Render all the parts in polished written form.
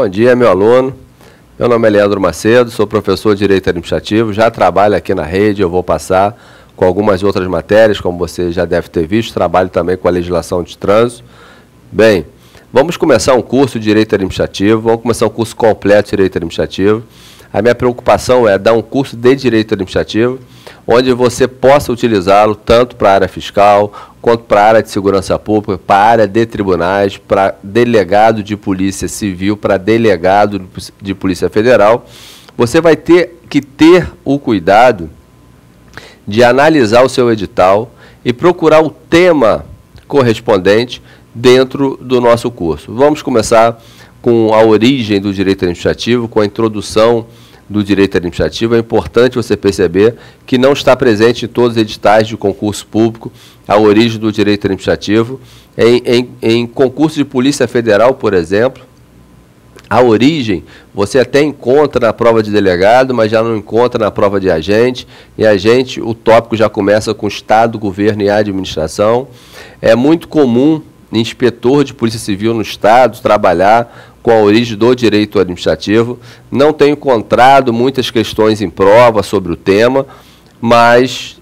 Bom dia, meu aluno. Meu nome é Leandro Macedo, sou professor de Direito Administrativo, já trabalho aqui na rede, eu vou passar com algumas outras matérias, como você já deve ter visto, trabalho também com a legislação de trânsito. Bem, vamos começar um curso de Direito Administrativo, vamos começar um curso completo de Direito Administrativo. A minha preocupação é dar um curso de Direito Administrativo, onde você possa utilizá-lo tanto para a área fiscal, quanto para a área de segurança pública, para a área de tribunais, para delegado de polícia civil, para delegado de polícia federal. Você vai ter que ter o cuidado de analisar o seu edital e procurar o tema correspondente dentro do nosso curso. Vamos começar com a origem do direito administrativo, com a introdução do direito administrativo. É importante você perceber que não está presente em todos os editais de concurso público a origem do direito administrativo. Em concurso de Polícia Federal, por exemplo, a origem você até encontra na prova de delegado, mas já não encontra na prova de agente. E agente, o tópico já começa com Estado, Governo e Administração. É muito comum inspetor de Polícia Civil no Estado trabalhar com a origem do direito administrativo. Não tenho encontrado muitas questões em prova sobre o tema, mas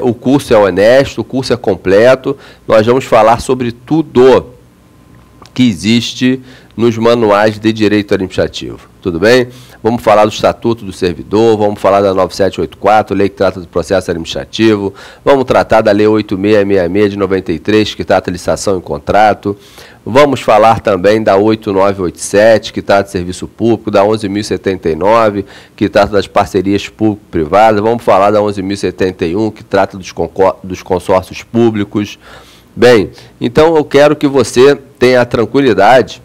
o curso é honesto, o curso é completo. Nós vamos falar sobre tudo que existe nos manuais de direito administrativo. Tudo bem? Vamos falar do Estatuto do Servidor, vamos falar da 9784, lei que trata do processo administrativo, vamos tratar da lei 8666 de 93, que trata de licitação em contrato, vamos falar também da 8987, que trata de serviço público, da 11.079, que trata das parcerias público-privadas, vamos falar da 11.071, que trata dos consórcios públicos. Bem, então eu quero que você tenha a tranquilidade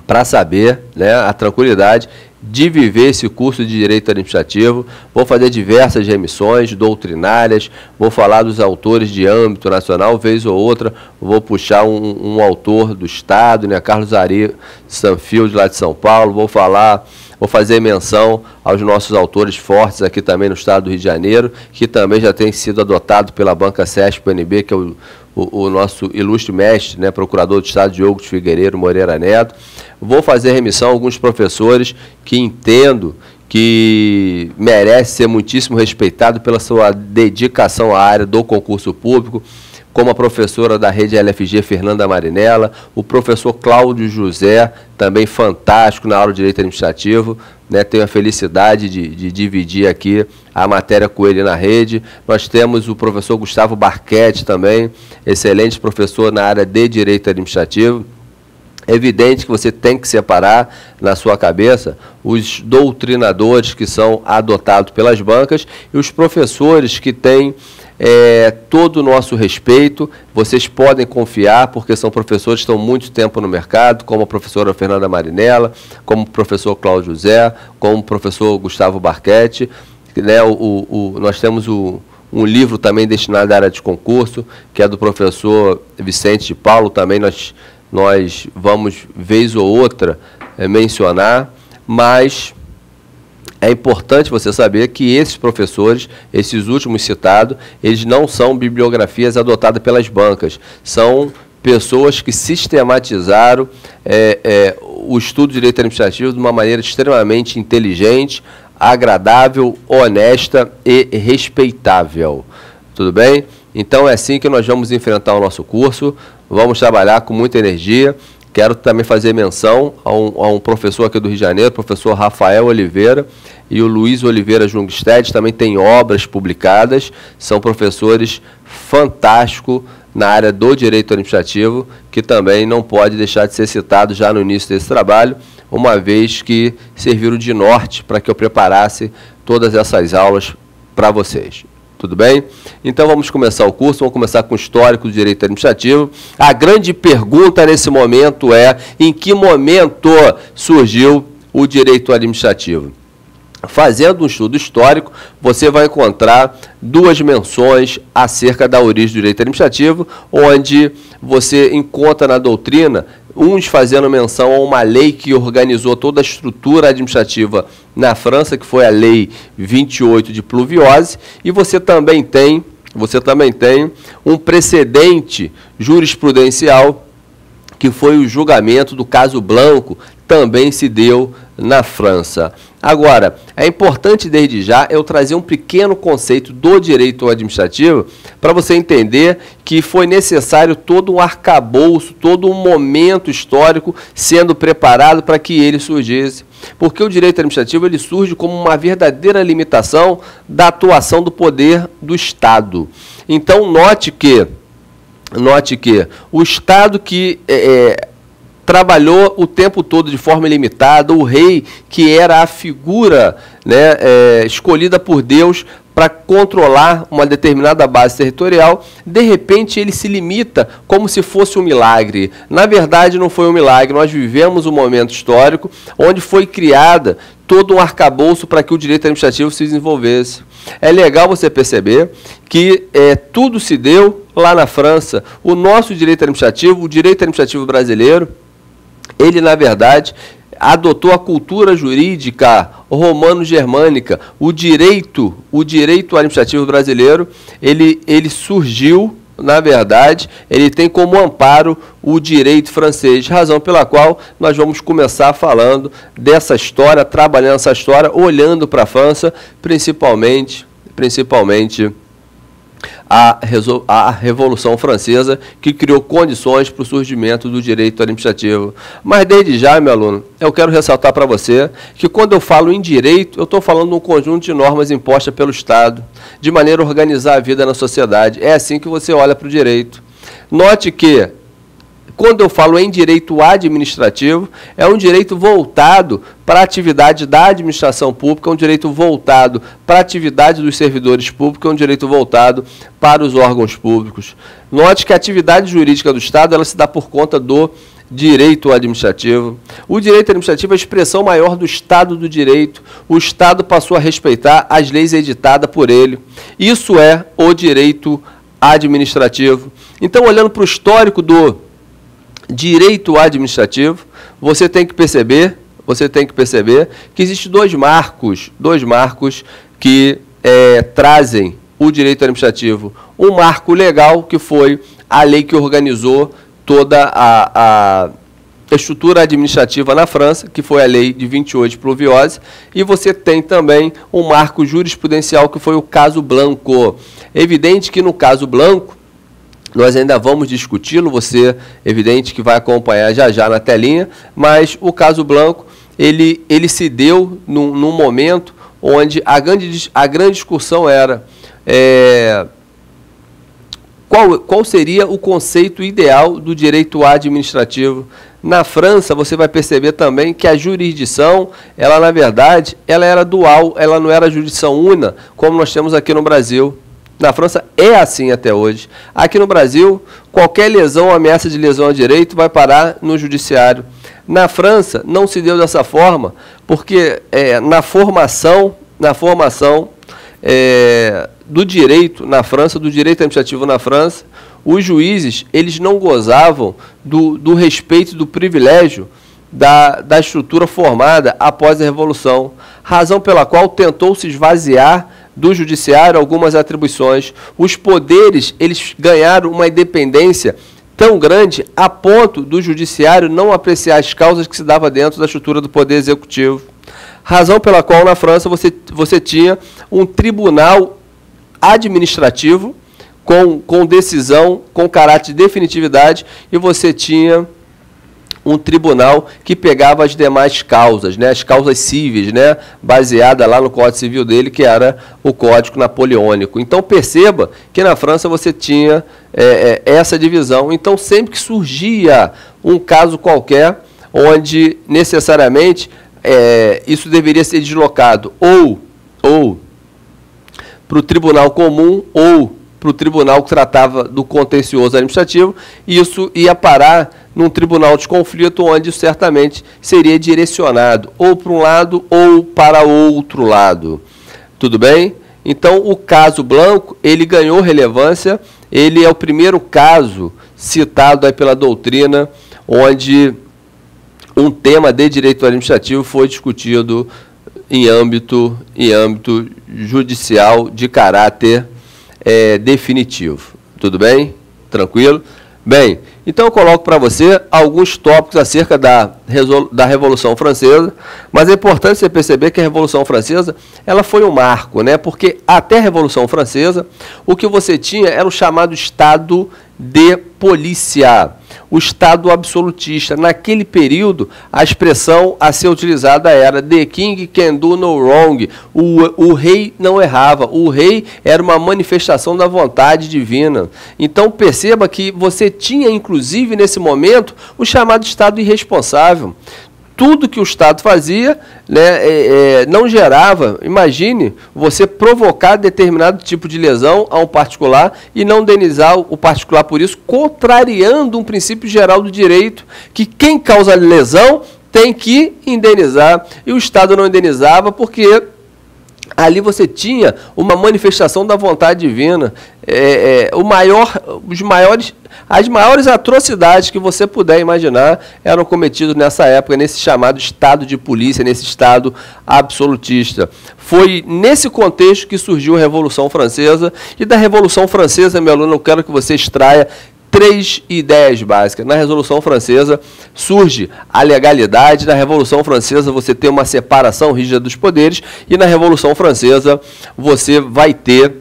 para saber, a tranquilidade de viver esse curso de Direito Administrativo. Vou fazer diversas remissões doutrinárias, vou falar dos autores de âmbito nacional, vez ou outra, vou puxar um autor do Estado, Carlos Ari Sanfield, lá de São Paulo, vou fazer menção aos nossos autores fortes aqui também no Estado do Rio de Janeiro, que também já tem sido adotado pela Banca CESP-UNB, que é o nosso ilustre mestre, procurador do Estado, Diogo de Figueiredo Moreira Neto. Vou fazer remissão a alguns professores que entendo que merece ser muitíssimo respeitado pela sua dedicação à área do concurso público, como a professora da rede LFG, Fernanda Marinella, o professor Cláudio José, também fantástico na aula de Direito Administrativo, tenho a felicidade de dividir aqui a matéria com ele na rede. Nós temos o professor Gustavo Barquete também, excelente professor na área de Direito Administrativo. É evidente que você tem que separar na sua cabeça os doutrinadores que são adotados pelas bancas e os professores que têm todo o nosso respeito. Vocês podem confiar, porque são professores que estão muito tempo no mercado, como a professora Fernanda Marinella, como o professor Cláudio José, como o professor Gustavo Barquete. Nós temos um livro também destinado à área de concurso, que é do professor Vicente de Paulo, também nós vamos, vez ou outra, mencionar, mas é importante você saber que esses professores, esses últimos citados, eles não são bibliografias adotadas pelas bancas, são pessoas que sistematizaram o estudo de direito administrativo de uma maneira extremamente inteligente, agradável, honesta e respeitável. Tudo bem? Então é assim que nós vamos enfrentar o nosso curso, vamos trabalhar com muita energia. Quero também fazer menção a um professor aqui do Rio de Janeiro, o professor Rafael Oliveira e o Luiz Oliveira Jungstedt, também tem obras publicadas, são professores fantásticos na área do direito administrativo, que também não pode deixar de ser citado já no início desse trabalho, uma vez que serviram de norte para que eu preparasse todas essas aulas para vocês. Tudo bem? Então vamos começar o curso, vamos começar com o histórico do direito administrativo. A grande pergunta nesse momento é: em que momento surgiu o direito administrativo? Fazendo um estudo histórico, você vai encontrar duas menções acerca da origem do direito administrativo, onde você encontra na doutrina uns fazendo menção a uma lei que organizou toda a estrutura administrativa na França, que foi a Lei 28 de Pluviose, e você também tem um precedente jurisprudencial que foi o julgamento do caso Blanco, também se deu na França. Agora, é importante desde já eu trazer um pequeno conceito do direito administrativo para você entender que foi necessário todo um arcabouço, todo um momento histórico sendo preparado para que ele surgisse. Porque o direito administrativo ele surge como uma verdadeira limitação da atuação do poder do Estado. Então, note que o Estado que trabalhou o tempo todo de forma ilimitada, o rei, que era a figura, né, escolhida por Deus para controlar uma determinada base territorial, de repente ele se limita como se fosse um milagre. Na verdade, não foi um milagre, nós vivemos um momento histórico onde foi criada todo um arcabouço para que o direito administrativo se desenvolvesse. É legal você perceber que tudo se deu lá na França. O nosso direito administrativo, o direito administrativo brasileiro, ele, na verdade, adotou a cultura jurídica romano-germânica. O direito administrativo brasileiro, ele surgiu, na verdade, ele tem como amparo o direito francês, razão pela qual nós vamos começar falando dessa história, trabalhando essa história, olhando para a França, principalmente a Revolução Francesa, que criou condições para o surgimento do direito administrativo. Mas desde já, meu aluno, eu quero ressaltar para você que quando eu falo em direito, eu estou falando de um conjunto de normas impostas pelo Estado, de maneira a organizar a vida na sociedade. É assim que você olha para o direito. Note que, quando eu falo em direito administrativo, é um direito voltado para a atividade da administração pública, é um direito voltado para a atividade dos servidores públicos, é um direito voltado para os órgãos públicos. Note que a atividade jurídica do Estado ela se dá por conta do direito administrativo. O direito administrativo é a expressão maior do Estado do direito. O Estado passou a respeitar as leis editadas por ele. Isso é o direito administrativo. Então, olhando para o histórico do direito administrativo, você tem que perceber que existem dois marcos que trazem o direito administrativo. Um marco legal, que foi a lei que organizou toda a estrutura administrativa na França, que foi a lei de 28 de Pluviose, e você tem também um marco jurisprudencial, que foi o caso Blanco. É evidente que no caso Blanco, nós ainda vamos discuti-lo, você, evidente, que vai acompanhar já na telinha, mas o caso Blanco, ele se deu num momento onde a grande discussão era qual seria o conceito ideal do direito administrativo. Na França, você vai perceber também que a jurisdição, ela, na verdade, ela era dual, ela não era jurisdição una, como nós temos aqui no Brasil. Na França é assim até hoje. Aqui no Brasil, qualquer lesão, ameaça de lesão a direito vai parar no judiciário. Na França, não se deu dessa forma, porque na formação do direito na França, do direito administrativo na França, os juízes eles não gozavam do respeito, do privilégio da estrutura formada após a Revolução, razão pela qual tentou se esvaziar do judiciário algumas atribuições. Os poderes eles ganharam uma independência tão grande a ponto do judiciário não apreciar as causas que se dava dentro da estrutura do poder executivo. Razão pela qual na França você tinha um tribunal administrativo com decisão, com caráter de definitividade, e você tinha um tribunal que pegava as demais causas, né, as causas cíveis, né, baseada lá no Código Civil dele, que era o Código Napoleônico. Então, perceba que na França você tinha essa divisão. Então, sempre que surgia um caso qualquer, onde necessariamente isso deveria ser deslocado ou para o tribunal comum ou para o tribunal que tratava do contencioso administrativo, isso ia parar num tribunal de conflito, onde certamente seria direcionado ou para um lado ou para outro lado. Tudo bem? Então, o caso Blanco, ele ganhou relevância, ele é o primeiro caso citado aí pela doutrina, onde um tema de direito administrativo foi discutido em âmbito judicial de caráter definitivo. Tudo bem? Tranquilo? Bem, então eu coloco para você alguns tópicos acerca da Revolução Francesa, mas é importante você perceber que a Revolução Francesa ela foi um marco, né? Porque até a Revolução Francesa, o que você tinha era o chamado Estado de polícia, o Estado absolutista. Naquele período, a expressão a ser utilizada era "The king can do no wrong", o rei não errava, o rei era uma manifestação da vontade divina. Então perceba que você tinha, inclusive nesse momento, o chamado Estado irresponsável. Tudo que o Estado fazia, né, não gerava, imagine, você provocar determinado tipo de lesão a um particular e não indenizar o particular por isso, contrariando um princípio geral do direito, que quem causa lesão tem que indenizar, e o Estado não indenizava porque ali você tinha uma manifestação da vontade divina. As maiores atrocidades que você puder imaginar eram cometidas nessa época, nesse chamado Estado de polícia, nesse Estado absolutista. Foi nesse contexto que surgiu a Revolução Francesa, e da Revolução Francesa, meu aluno, eu quero que você extraia 3 ideias básicas. Na Revolução Francesa surge a legalidade, na Revolução Francesa você tem uma separação rígida dos poderes, e na Revolução Francesa você vai ter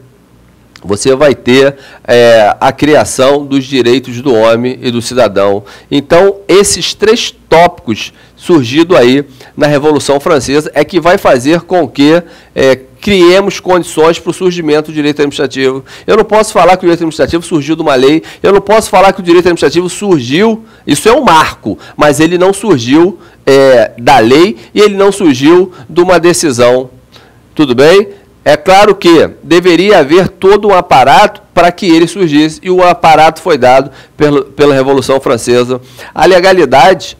a criação dos direitos do homem e do cidadão. Então, esses 3 tópicos surgidos aí na Revolução Francesa é que vai fazer com que criemos condições para o surgimento do direito administrativo. Eu não posso falar que o direito administrativo surgiu de uma lei, eu não posso falar que o direito administrativo surgiu, isso é um marco, mas ele não surgiu da lei e ele não surgiu de uma decisão. Tudo bem? É claro que deveria haver todo um aparato para que ele surgisse, e o aparato foi dado pela Revolução Francesa. A legalidade,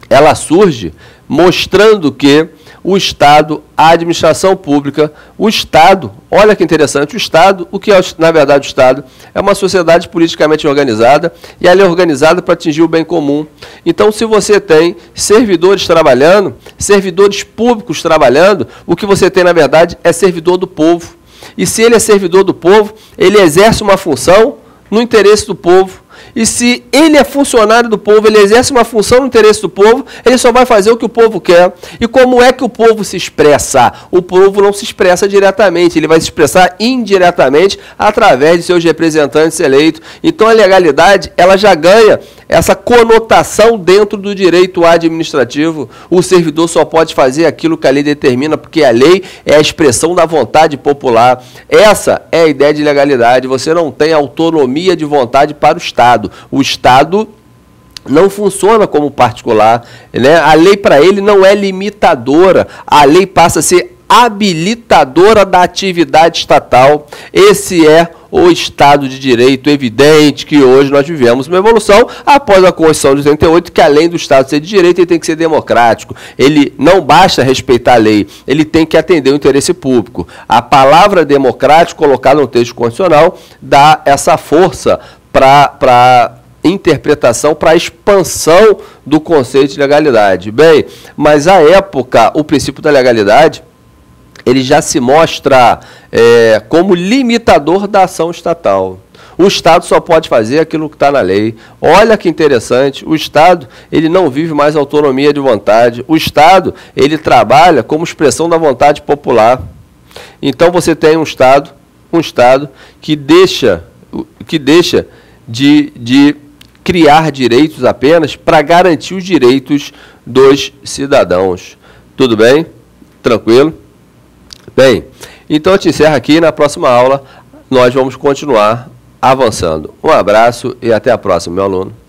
ela surge mostrando que o Estado, a administração pública, o Estado, olha que interessante, o Estado, o que é, na verdade, o Estado? É uma sociedade politicamente organizada, e ela é organizada para atingir o bem comum. Então, se você tem servidores trabalhando, servidores públicos trabalhando, o que você tem, na verdade, é servidor do povo. E se ele é servidor do povo, ele exerce uma função no interesse do povo. E se ele é funcionário do povo, ele exerce uma função no interesse do povo, ele só vai fazer o que o povo quer. E como é que o povo se expressa? O povo não se expressa diretamente, ele vai se expressar indiretamente através de seus representantes eleitos. Então a legalidade, ela já ganha essa conotação dentro do direito administrativo. O servidor só pode fazer aquilo que a lei determina, porque a lei é a expressão da vontade popular. Essa é a ideia de legalidade. Você não tem autonomia de vontade para o Estado. O Estado não funciona como particular, né? A lei para ele não é limitadora, a lei passa a ser habilitadora da atividade estatal. Esse é o Estado de Direito. Evidente que hoje nós vivemos uma evolução após a Constituição de 88, que além do Estado ser de direito, ele tem que ser democrático. Ele não basta respeitar a lei, ele tem que atender o interesse público. A palavra democrático, colocada no texto constitucional, dá essa força para interpretação, para a expansão do conceito de legalidade. Bem, mas à época, o princípio da legalidade, ele já se mostra como limitador da ação estatal. O Estado só pode fazer aquilo que está na lei. Olha que interessante, o Estado ele não vive mais autonomia de vontade. O Estado ele trabalha como expressão da vontade popular. Então você tem um Estado que deixa de criar direitos apenas para garantir os direitos dos cidadãos. Tudo bem? Tranquilo? Bem, então eu te encerro aqui. Na próxima aula nós vamos continuar avançando. Um abraço e até a próxima, meu aluno.